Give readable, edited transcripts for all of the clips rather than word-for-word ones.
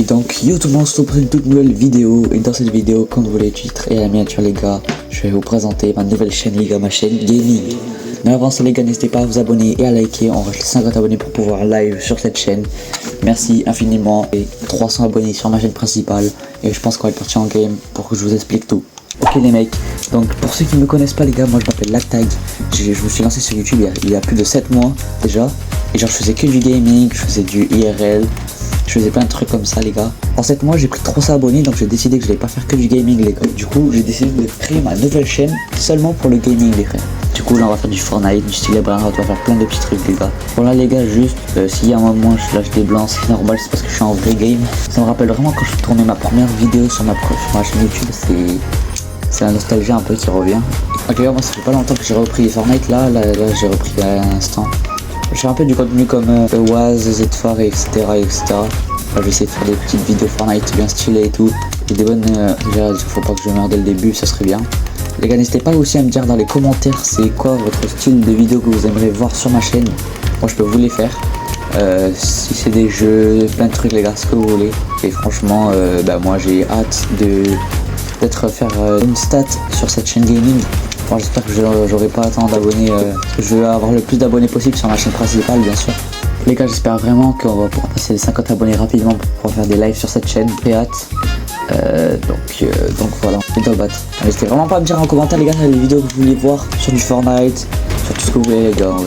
donc yo tout le monde, on se retrouve pour une toute nouvelle vidéo. Et dans cette vidéo, comme vous voulez le titre et la miniature les gars, je vais vous présenter ma nouvelle chaîne les gars, ma chaîne gaming. Mais avant ça les gars, n'hésitez pas à vous abonner et à liker. On reste 50 abonnés pour pouvoir live sur cette chaîne. Merci infiniment. Et 300 abonnés sur ma chaîne principale. Et je pense qu'on va être parti en game pour que je vous explique tout. Ok les mecs, donc pour ceux qui ne me connaissent pas les gars, moi je m'appelle Lactag. Je me suis lancé sur YouTube il y a plus de 7 mois déjà. Et genre je faisais que du gaming, je faisais du IRL, je faisais plein de trucs comme ça les gars. En 7 mois j'ai pris 300 abonnés, donc j'ai décidé que je n'allais pas faire que du gaming les gars. Du coup j'ai décidé de créer ma nouvelle chaîne seulement pour le gaming les frères. Du coup là on va faire du Fortnite, du style Abraham, on va faire plein de petits trucs les gars. Bon là les gars, juste s'il y a un moment je lâche des blancs, c'est normal, c'est parce que je suis en vrai game. Ça me rappelle vraiment quand je tournais ma première vidéo sur ma chaîne YouTube, c'est la nostalgie un peu qui revient. Ok, moi ça fait pas longtemps que j'ai repris Fortnite, là j'ai repris à l'instant. Je fais un peu du contenu comme Oaz, Zfar, etc. Je vais essayer de faire des petites vidéos Fortnite bien stylées et tout. Et des bonnes... déjà, faut pas que je meure dès le début, ça serait bien. Les gars, n'hésitez pas aussi à me dire dans les commentaires c'est quoi votre style de vidéo que vous aimeriez voir sur ma chaîne. Moi je peux vous les faire. Si c'est des jeux, plein de trucs les gars, ce que vous voulez. Et franchement, moi j'ai hâte d'être faire une stat sur cette chaîne gaming. Bon, j'espère que j'aurai pas tant d'abonnés, parce que je veux avoir le plus d'abonnés possible sur ma chaîne principale bien sûr. Les gars, j'espère vraiment qu'on va pouvoir passer les 50 abonnés rapidement pour pouvoir faire des lives sur cette chaîne. J'ai hâte. Donc voilà, c'est top bat. N'hésitez vraiment pas à me dire en commentaire les gars les vidéos que vous voulez voir sur du Fortnite, sur tout ce que vous voulez les gars. Ouais.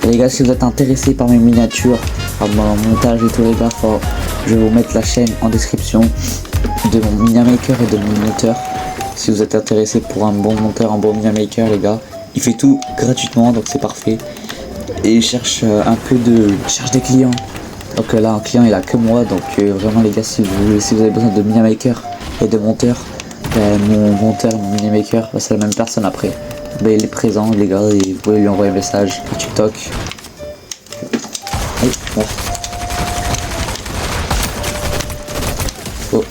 Et les gars, si vous êtes intéressés par mes miniatures, par mon montage et tout les gars, je vais vous mettre la chaîne en description de mon Miniamaker et de mon monteur. Si vous êtes intéressé pour un bon monteur, un bon Miniamaker les gars, il fait tout gratuitement donc c'est parfait. Et il cherche cherche des clients. Donc là un client il a que moi, donc vraiment les gars, si vous avez besoin de Miniamaker et de monteur, mon monteur, mon Miniamaker, c'est la même personne après. Il est présent les gars et vous pouvez lui envoyer un message sur TikTok. Allez, voilà. Oh.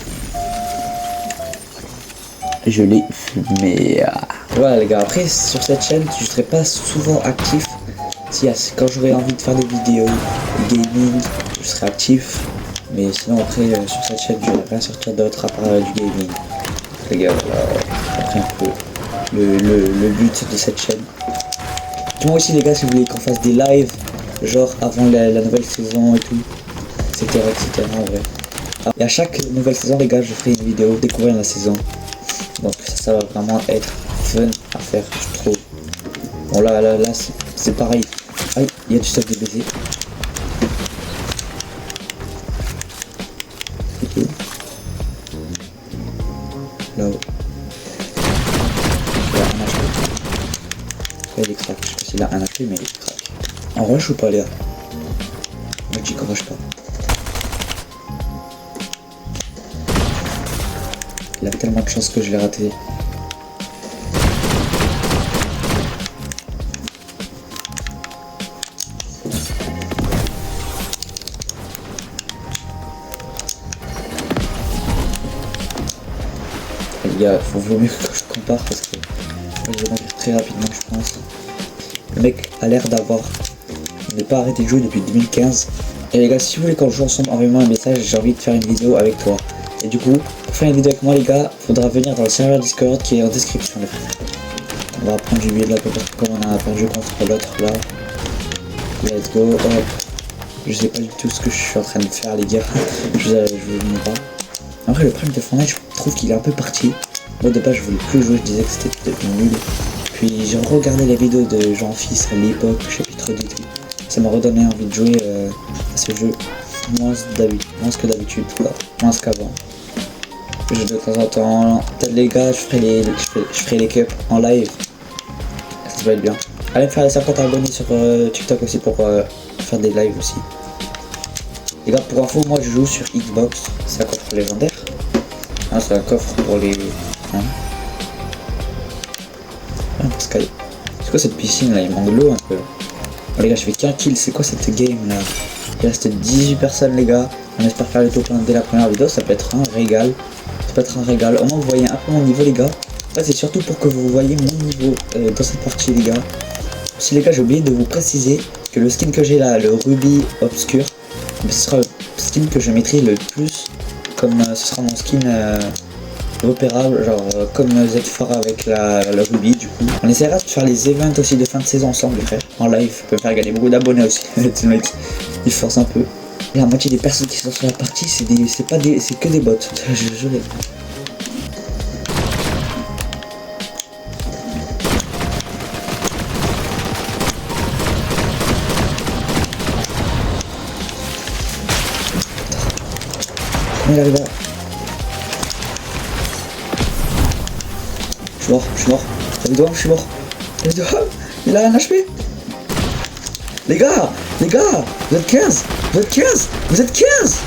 Je l'ai fumé. Voilà les gars, après sur cette chaîne je serai pas souvent actif. Quand j'aurai envie de faire des vidéos gaming, je serai actif. Mais sinon après sur cette chaîne je vais rien sortir d'autre à part du gaming. Les gars, voilà, après un peu le but de cette chaîne. Dis-moi aussi les gars si vous voulez qu'on fasse des lives, genre avant la nouvelle saison et tout, etc. en vrai. Et à chaque nouvelle saison les gars, je ferai une vidéo découvrir la saison. Donc ça va vraiment être fun à faire, je trouve. Bon là c'est pareil. Aïe, il y a du stuff de baiser. Là-haut. Il y a un HP. Là il est crack. Je sais pas s'il a un HP mais il est crack. En rush ou pas les gars? Moi je dis qu'on rush pas. Il a tellement de chance que je l'ai raté. Les gars, faut vaut mieux que je compare parce que je vais mourir très rapidement je pense. Le mec a l'air d'avoir ne pas arrêté de jouer depuis 2015. Et les gars, si vous voulez qu'on joue ensemble, envoyez-moi un message, j'ai envie de faire une vidéo avec toi. Et du coup, pour faire une vidéo avec moi les gars, faudra venir dans le serveur Discord qui est en description les frères. On va prendre du billet de la couleur comme on a perdu contre l'autre là. Let's go, hop. Je sais pas du tout ce que je suis en train de faire les gars. je vous montre pas. Après le problème de Fortnite, je trouve qu'il est un peu parti. Moi de base je voulais plus jouer, je disais que c'était devenu nul. Puis j'ai regardé les vidéos de Jean-Fils à l'époque, chapitre 2 et tout. Ça m'a redonné envie de jouer à ce jeu moins que d'habitude, moins qu'avant. Je de temps en temps, peut-être les gars, je ferai les cups en live. Ça va être bien. Allez me faire les 50 abonnés sur TikTok aussi pour faire des lives aussi. Les gars, pour info, moi je joue sur Xbox, c'est un coffre légendaire. Ah, c'est un coffre pour les... Hein, parce que... C'est quoi cette piscine là? Il manque de l'eau un peu. Bon, les gars, je fais qu'un kill, c'est quoi cette game là? Il reste 18 personnes les gars. On espère faire le top 1 dès la première vidéo, ça peut être un régal. Ça peut être un régal. Au moins vous voyez un peu mon niveau les gars. En fait, c'est surtout pour que vous voyez mon niveau dans cette partie les gars. Aussi les gars, j'ai oublié de vous préciser que le skin que j'ai là, le Ruby Obscur, ce sera le skin que je mettrai le plus comme ce sera mon skin repérable, genre comme Z4 avec le Ruby du coup. On essaiera de faire les events aussi de fin de saison ensemble les frères, en live, ça peut faire gagner beaucoup d'abonnés aussi. Ce mec, il force un peu. La moitié des personnes qui sont sur la partie, c'est que des bots, je jure. Il arrive là. Je suis mort. T'as vu doigts, je suis mort. T'as vu doigts, il a un HP. Les gars, vous êtes 15. Vous êtes 15. Vous êtes 15.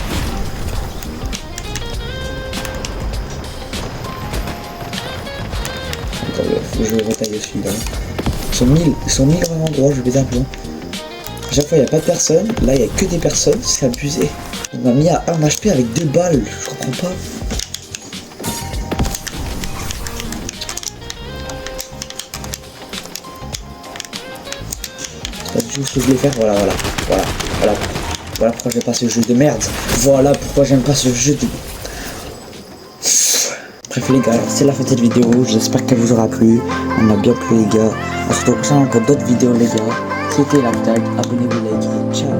Attends, faut que je le retaille aussi là. Ils sont 1000 vraiment droits, je vais un peu. À chaque fois il n'y a pas de personne, là il n'y a que des personnes, c'est abusé. Il m'a mis à 1 HP avec 2 balles, je comprends pas. C'est pas du tout ce que je voulais faire, voilà pourquoi j'aime pas ce jeu de merde. Voilà pourquoi j'aime pas ce jeu de... Bref les gars, c'est la fin de cette vidéo, j'espère qu'elle vous aura plu. On m'a bien plu les gars. On se retrouve prochainement pour d'autres vidéos les gars. C'était la tag, abonnez-vous, likez, ciao.